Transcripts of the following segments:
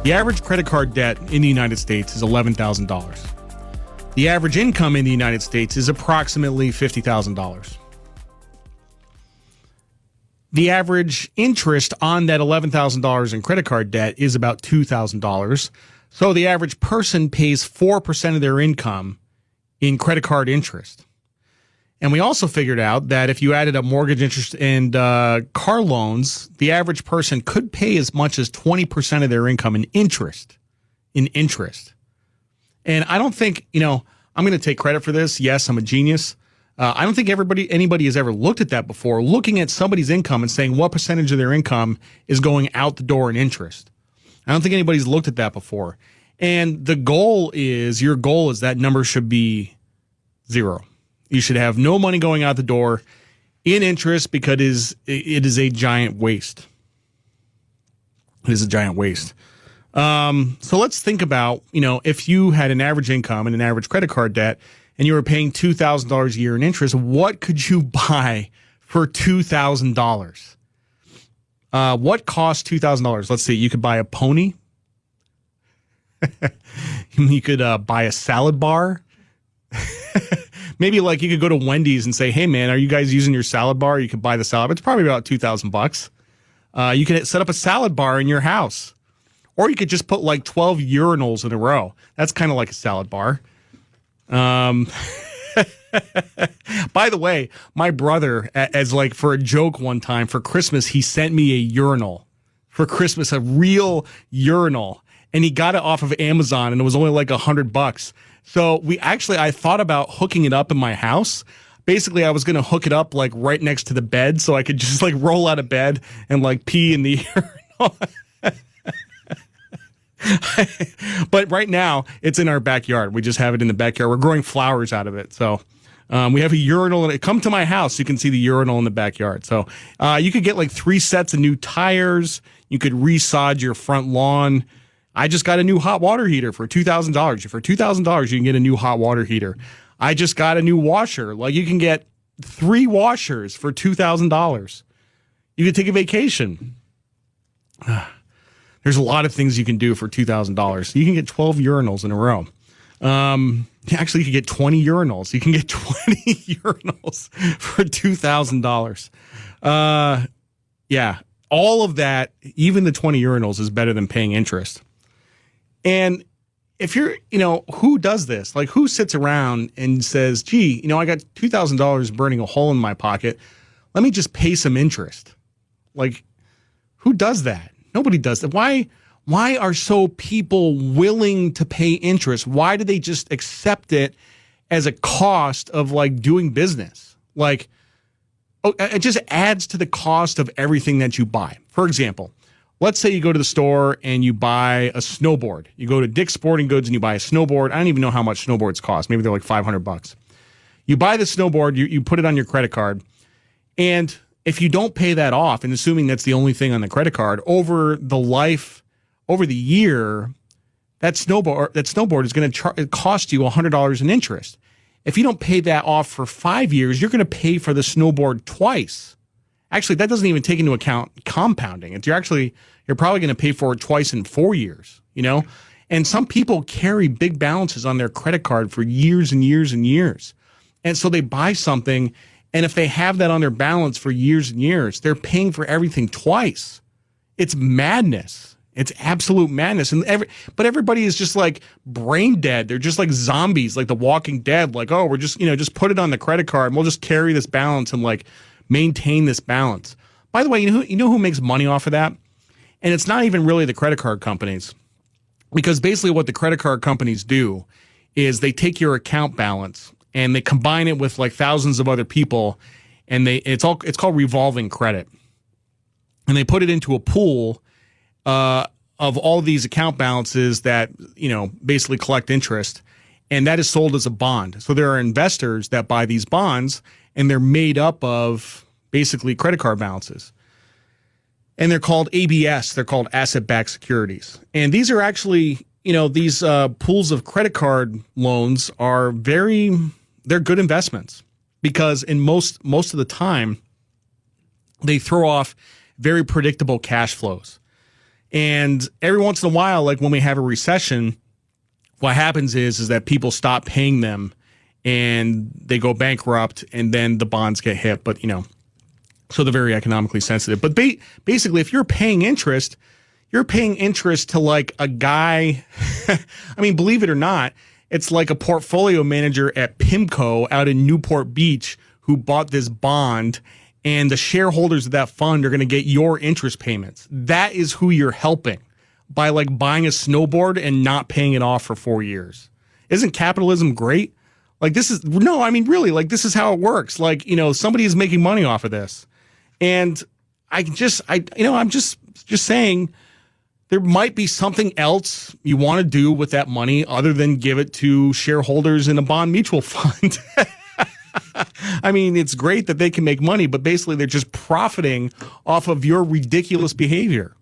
The average credit card debt in the United States is $11,000. The average income in the United States is approximately $50,000. The average interest on that $11,000 in credit card debt is about $2,000. So the average person pays 4% of their income in credit card interest. And we also figured out that if you added up mortgage interest and car loans, the average person could pay as much as 20% of their income in interest. And I don't think, I'm going to take credit for this. Yes, I'm a genius. I don't think anybody has ever looked at that before, looking at somebody's income and saying what percentage of their income is going out the door in interest. I don't think anybody's looked at that before. And your goal is that number should be zero. You should have no money going out the door in interest because it is a giant waste. It is a giant waste. So let's think about, if you had an average income and an average credit card debt and you were paying $2,000 a year in interest, what could you buy for $2,000? What costs $2,000? Let's see. You could buy a pony. You could buy a salad bar. Maybe you could go to Wendy's and say, hey, man, are you guys using your salad bar? You could buy the salad. It's probably about $2,000. You could set up a salad bar in your house. Or you could just put 12 urinals in a row. That's kind of like a salad bar. By the way, my brother, as for a joke one time for Christmas, he sent me a urinal for Christmas, a real urinal, and he got it off of Amazon, and it was only $100. So I thought about hooking it up in my house. Basically, I was going to hook it up right next to the bed, so I could just roll out of bed and pee in the urinal. But right now, it's in our backyard. We just have it in the backyard. We're growing flowers out of it. So we have a urinal. And come to my house. You can see the urinal in the backyard. So you could get 3 sets of new tires. You could resod your front lawn. I just got a new hot water heater for $2,000. For $2,000, you can get a new hot water heater. I just got a new washer. You can get 3 washers for $2,000. You could take a vacation. There's a lot of things you can do for $2,000. You can get 12 urinals in a row. Actually, you can get 20 urinals. You can get 20 urinals for $2,000. Yeah, all of that, even the 20 urinals, is better than paying interest. And if you're, who does this? Who sits around and says, gee, I got $2,000 burning a hole in my pocket. Let me just pay some interest. Who does that? Nobody does that. Why are so people willing to pay interest? Why do they just accept it as a cost of doing business? It just adds to the cost of everything that you buy. For example, let's say you go to the store and you buy a snowboard. You go to Dick's Sporting Goods and you buy a snowboard. I don't even know how much snowboards cost. Maybe they're $500. You buy the snowboard, you put it on your credit card, and if you don't pay that off, and assuming that's the only thing on the credit card, over the year, that snowboard is going to cost you $100 in interest. If you don't pay that off for 5 years, you're going to pay for the snowboard twice. Actually, that doesn't even take into account compounding. You're probably going to pay for it twice in 4 years, And some people carry big balances on their credit card for years and years and years. And so they buy something, and if they have that on their balance for years and years, they're paying for everything twice. It's madness. It's absolute madness. But everybody is just brain dead. They're just like zombies, like The Walking Dead. We're just put it on the credit card and we'll just carry this balance and maintain this balance. By the way, you know who makes money off of that? And it's not even really the credit card companies, because basically what the credit card companies do is they take your account balance and they combine it with thousands of other people, and it's called revolving credit. And they put it into a pool of all these account balances that, basically collect interest, and that is sold as a bond. So there are investors that buy these bonds, and they're made up of basically credit card balances. And they're called ABS. They're called asset-backed securities. And these are actually, these pools of credit card loans are they're good investments, because in most of the time they throw off very predictable cash flows. And every once in a while, like when we have a recession, what happens is that people stop paying them and they go bankrupt, and then the bonds get hit. But, so they're very economically sensitive. But basically, if you're paying interest to like a guy. I mean, believe it or not, it's like a portfolio manager at PIMCO out in Newport Beach who bought this bond, and the shareholders of that fund are going to get your interest payments. That is who you're helping by like buying a snowboard and not paying it off for 4 years. Isn't capitalism great? Like this is really, like this is how it works. Like, somebody is making money off of this. And I'm just saying there might be something else you want to do with that money other than give it to shareholders in a bond mutual fund. I mean, it's great that they can make money, but basically they're just profiting off of your ridiculous behavior.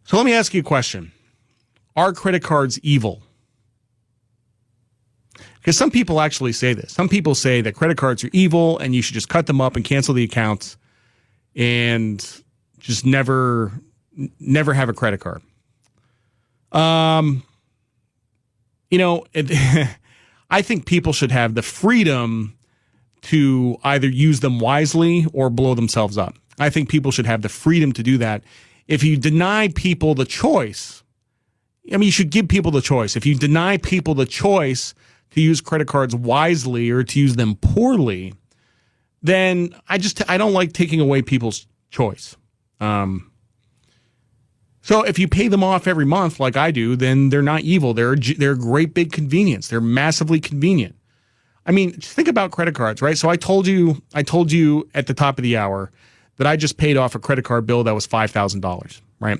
So let me ask you a question. Are credit cards evil? Because some people actually say this. Some people say that credit cards are evil and you should just cut them up and cancel the accounts and just never have a credit card. I think people should have the freedom to either use them wisely or blow themselves up. I think people should have the freedom to do that. If you deny people the choice, you should give people the choice. If you deny people the choice to use credit cards wisely or to use them poorly, then I don't like taking away people's choice. So if you pay them off every month like I do, then they're not evil. They're a great big convenience. They're massively convenient. I mean, just think about credit cards, right? So I told you at the top of the hour that I just paid off a credit card bill that was $5,000, right?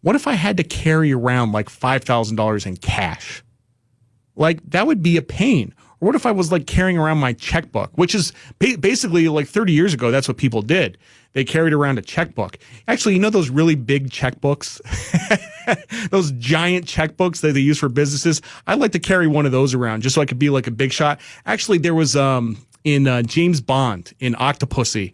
What if I had to carry around like $5,000 in cash? Like, that would be a pain. Or what if I was like carrying around my checkbook, which is basically like 30 years ago, that's what people did. They carried around a checkbook. Actually, those really big checkbooks, those giant checkbooks that they use for businesses? I'd like to carry one of those around just so I could be like a big shot. Actually, there was in James Bond, in Octopussy,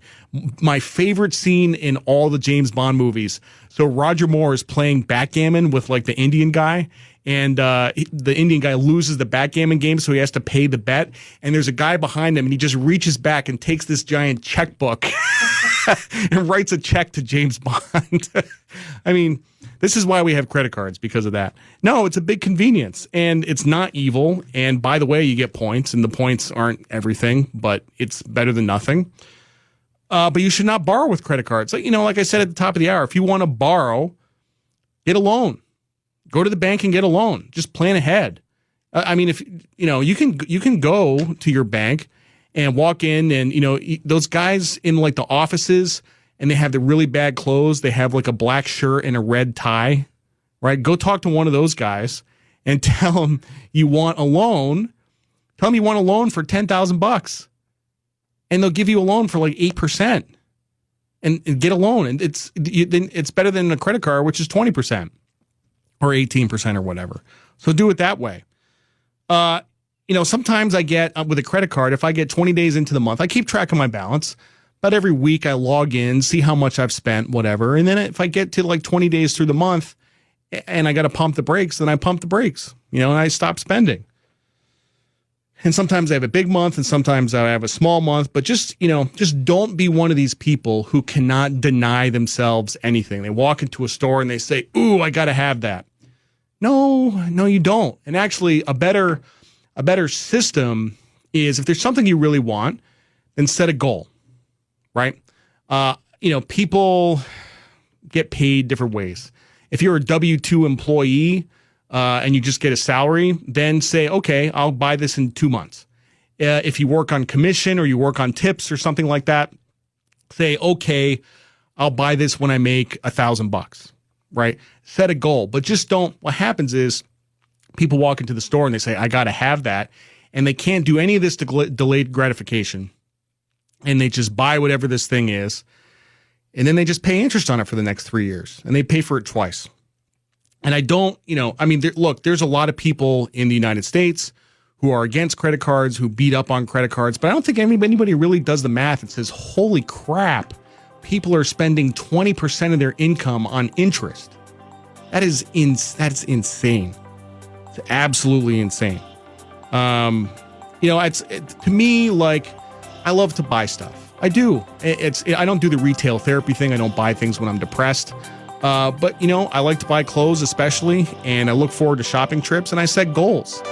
my favorite scene in all the James Bond movies. So Roger Moore is playing backgammon with like the Indian guy. And the Indian guy loses the backgammon game, so he has to pay the bet. And there's a guy behind him, and he just reaches back and takes this giant checkbook and writes a check to James Bond. I mean, this is why we have credit cards, because of that. No, it's a big convenience, and it's not evil. And by the way, you get points, and the points aren't everything, but it's better than nothing. But you should not borrow with credit cards. Like I said at the top of the hour, if you want to borrow, get a loan. Go to the bank and get a loan. Just plan ahead. If you can go to your bank and walk in, and those guys in like the offices, and they have the really bad clothes. They have like a black shirt and a red tie, right? Go talk to one of those guys and tell them you want a loan. Tell them you want a loan for $10,000, and they'll give you a loan for like 8%, and get a loan. And it's better than a credit card, which is 20%. Or 18% or whatever. So do it that way. Sometimes I get with a credit card, if I get 20 days into the month, I keep track of my balance. But every week I log in, see how much I've spent, whatever. And then if I get to like 20 days through the month and I got to pump the brakes, then I pump the brakes, and I stop spending. And sometimes I have a big month and sometimes I have a small month, but just don't be one of these people who cannot deny themselves anything. They walk into a store and they say, "Ooh, I got to have that." No, you don't. And actually a better system is, if there's something you really want, then set a goal, right? People get paid different ways. If you're a W-2 employee, and you just get a salary, then say, okay, I'll buy this in 2 months. If you work on commission or you work on tips or something like that, say, okay, I'll buy this when I make $1,000, right? Set a goal, but just don't. What happens is people walk into the store and they say, I got to have that. And they can't do any of this delayed gratification. And they just buy whatever this thing is. And then they just pay interest on it for the next 3 years, and they pay for it twice. And I don't, there's a lot of people in the United States who are against credit cards, who beat up on credit cards, but I don't think anybody really does the math and says, holy crap, people are spending 20% of their income on interest. That's insane. It's absolutely insane. To me, like, I love to buy stuff. I do. I don't do the retail therapy thing. I don't buy things when I'm depressed. But I like to buy clothes especially, and I look forward to shopping trips, and I set goals.